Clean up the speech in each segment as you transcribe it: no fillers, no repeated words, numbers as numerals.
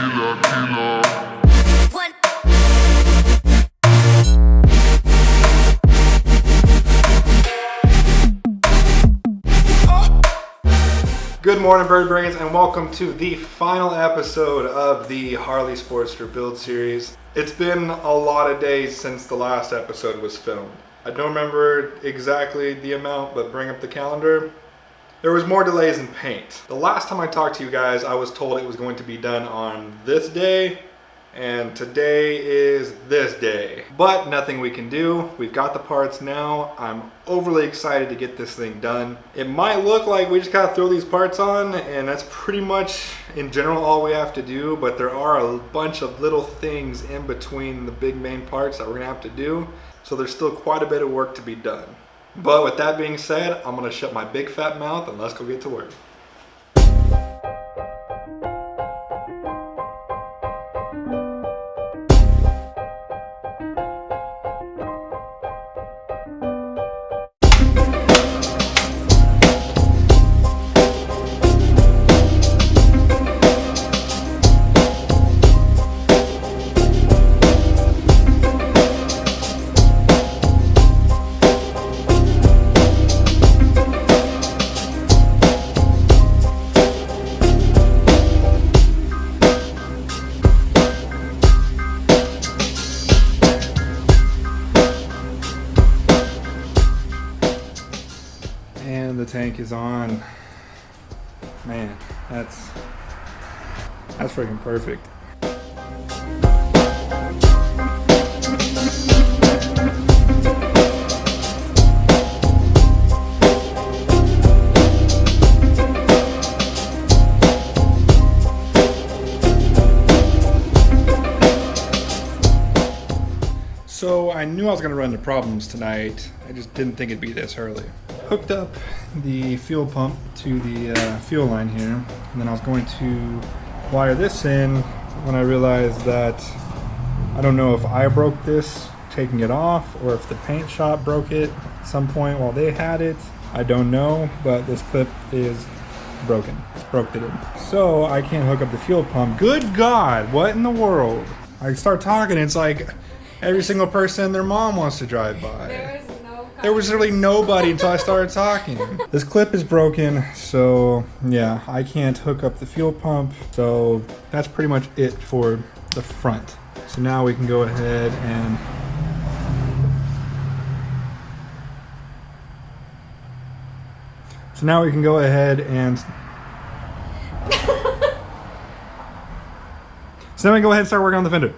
Good morning, bird brains, and welcome to the final episode of the Harley Sportster build series. It's been a lot of days since the last episode was filmed. I don't remember exactly the amount, but bring up the calendar. There was more delays in paint. The last time I talked to you guys, I was told it was going to be done on this day, and today is this day. But nothing we can do. We've got the parts now. I'm overly excited to get this thing done. It might look like we just gotta throw these parts on, and that's pretty much in general all we have to do, but there are a bunch of little things in between the big main parts that we're gonna have to do. So there's still quite a bit of work to be done. But with that being said, I'm gonna shut my big fat mouth and let's go get to work. And the tank is on. Man, that's freaking perfect. So I knew I was going to run into problems tonight. I just didn't think it'd be this early. Hooked up the fuel pump to the fuel line here, and then I was going to wire this in when I realized that I don't know if I broke this taking it off or if the paint shop broke it at some point while they had it. I don't know, but this clip is broken. It's broke it in. So I can't hook up the fuel pump. Good God, what in the world? I start talking, it's like every single person and their mom wants to drive by. There was literally nobody until I started talking. This clip is broken, so yeah, I can't hook up the fuel pump. So that's pretty much it for the front. So now we can go ahead and start working on the fender.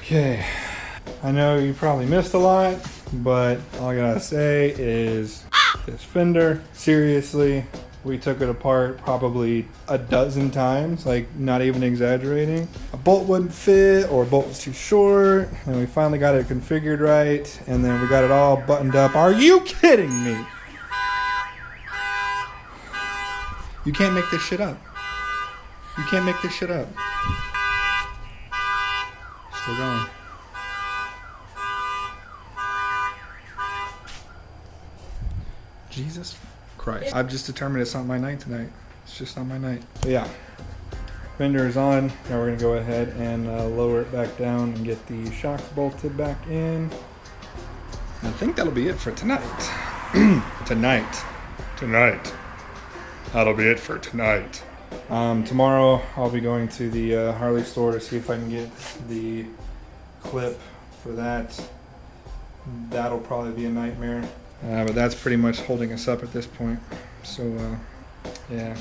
Okay, I know you probably missed a lot, but all I gotta say is this fender, seriously, we took it apart probably a dozen times, like not even exaggerating. A bolt wouldn't fit or a bolt was too short, and we finally got it configured right, and then we got it all buttoned up. Are you kidding me? You can't make this shit up. You can't make this shit up. Still going. Jesus Christ. I've just determined it's not my night tonight. It's just not my night. But yeah. Fender is on. Now we're gonna go ahead and lower it back down and get the shocks bolted back in. I think that'll be it for tonight. Tonight. That'll be it for tonight. Tomorrow I'll be going to the Harley store to see if I can get the clip for that. That'll probably be a nightmare. But that's pretty much holding us up at this point. So, yeah.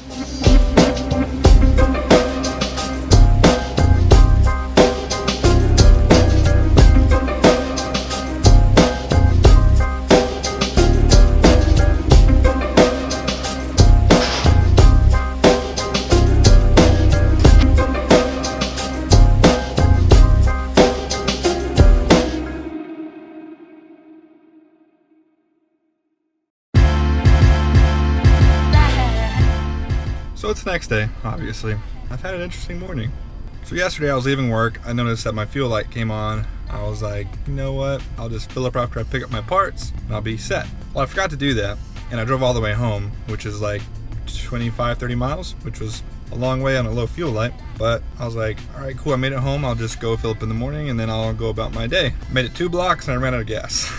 So it's the next day, obviously. I've had an interesting morning. So yesterday I was leaving work, I noticed that my fuel light came on. I was like, you know what, I'll just fill up after I pick up my parts and I'll be set. Well, I forgot to do that and I drove all the way home, which is like 25-30 miles, which was a long way on a low fuel light. But I was like, all right, cool, I made it home, I'll just go fill up in the morning and then I'll go about my day. Made it 2 blocks and I ran out of gas.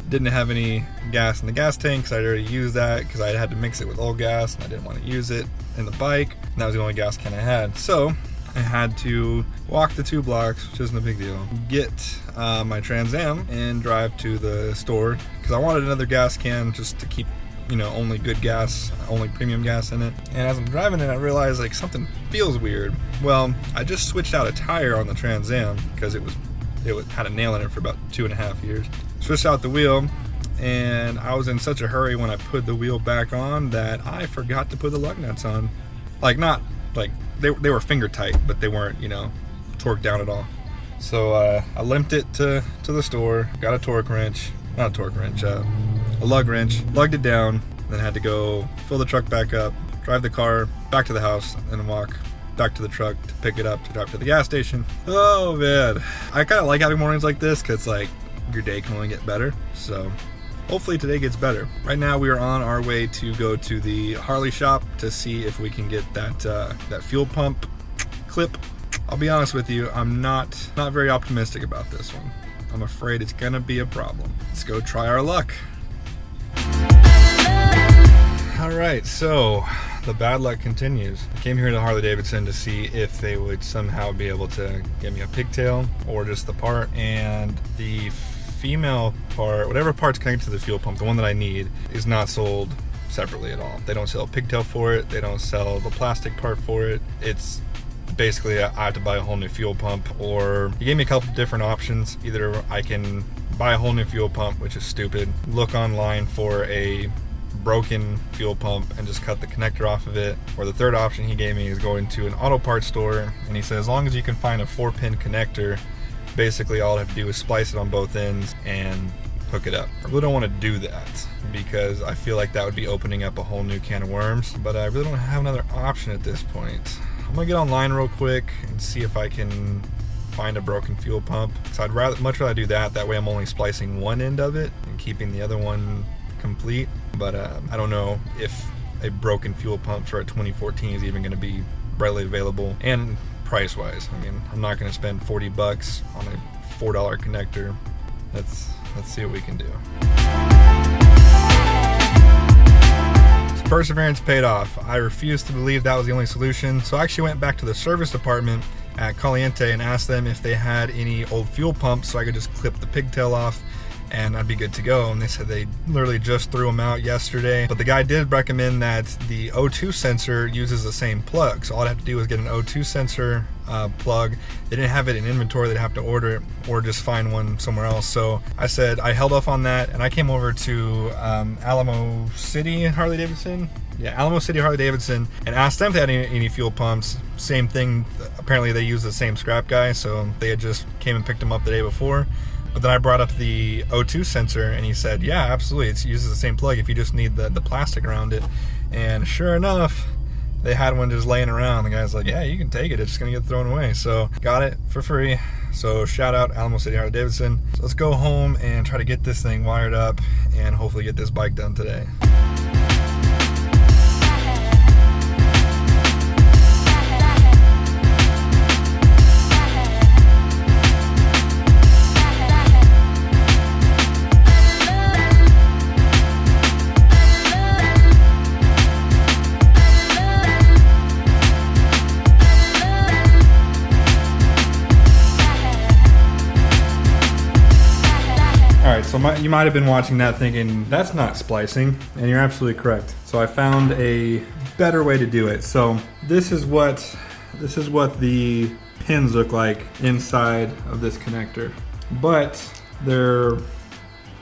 Didn't have any gas in the gas tank because I'd already used that because I had to mix it with old gas and I didn't want to use it in the bike, and that was the only gas can I had. So I had to walk the 2 blocks, which isn't a big deal, get my Trans Am and drive to the store because I wanted another gas can just to keep, you know, only good gas, only premium gas in it. And as I'm driving it, I realized like something feels weird. Well, I just switched out a tire on the Trans Am because it had a nail in it for about 2.5 years. Switched out the wheel, and I was in such a hurry when I put the wheel back on that I forgot to put the lug nuts on. Like, not like they were finger tight, but they weren't, you know, torqued down at all. So I limped it to the store, got a torque wrench, not a torque wrench, a lug wrench, lugged it down, then had to go fill the truck back up, drive the car back to the house, and walk back to the truck to pick it up to drive to the gas station. Oh man, I kind of like having mornings like this because like your day can only get better. So hopefully today gets better. Right now we are on our way to go to the Harley shop to see if we can get that fuel pump clip. I'll be honest with you, I'm not very optimistic about this one. I'm afraid it's gonna be a problem. Let's go try our luck. All right, so the bad luck continues. I came here to Harley Davidson to see if they would somehow be able to get me a pigtail or just the part, and the female part, whatever part's connected to the fuel pump, the one that I need, is not sold separately at all. They don't sell a pigtail for it, they don't sell the plastic part for it. It's basically I have to buy a whole new fuel pump, or he gave me a couple different options. Either I can buy a whole new fuel pump, which is stupid, look online for a broken fuel pump and just cut the connector off of it, or the third option he gave me is going to an auto parts store, and he said as long as you can find a 4-pin connector, basically all I have to do is splice it on both ends and hook it up. I really don't want to do that because I feel like that would be opening up a whole new can of worms, but I really don't have another option at this point. I'm gonna get online real quick and see if I can find a broken fuel pump, so I'd much rather do that. That way I'm only splicing one end of it and keeping the other one complete. But I don't know if a broken fuel pump for a 2014 is even going to be readily available, and price wise, I mean, I'm not going to spend $40 on a $4 connector. Let's see what we can do. So perseverance paid off. I refused to believe that was the only solution, so I actually went back to the service department at Caliente and asked them if they had any old fuel pumps so I could just clip the pigtail off and I'd be good to go. And they said they literally just threw them out yesterday. But the guy did recommend that the O2 sensor uses the same plug, so all I'd have to do was get an O2 sensor plug. They didn't have it in inventory, they'd have to order it or just find one somewhere else. So I said I held off on that, and I came over to Alamo City Harley Davidson. Yeah, Alamo City Harley Davidson, and asked them if they had any fuel pumps. Same thing, apparently they use the same scrap guy, so they had just came and picked them up the day before. But then I brought up the O2 sensor, and he said, yeah, absolutely, it uses the same plug if you just need the plastic around it. And sure enough, they had one just laying around. The guy's like, yeah, you can take it, it's just gonna get thrown away. So got it for free. So shout out Alamo City Harley Davidson. So let's go home and try to get this thing wired up and hopefully get this bike done today. Alright, so you might have been watching that thinking, that's not splicing, and you're absolutely correct. So I found a better way to do it. So this is what the pins look like inside of this connector. But they're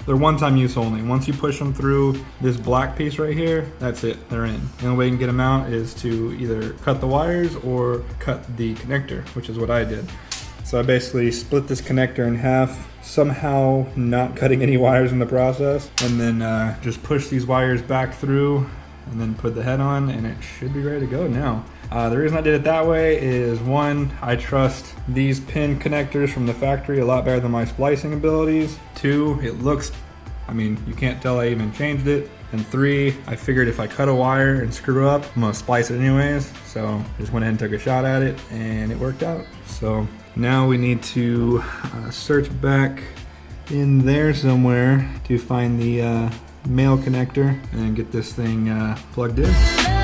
one-time use only. Once you push them through this black piece right here, that's it, they're in. The only way you can get them out is to either cut the wires or cut the connector, which is what I did. So I basically split this connector in half, somehow not cutting any wires in the process, and then just push these wires back through and then put the head on, and it should be ready to go now. The reason I did it that way is, one, I trust these pin connectors from the factory a lot better than my splicing abilities. Two, it looks, I mean, you can't tell I even changed it. And three, I figured if I cut a wire and screw up, I'm gonna splice it anyways. So just went ahead and took a shot at it, and it worked out. So now we need to search back in there somewhere to find the male connector and get this thing plugged in.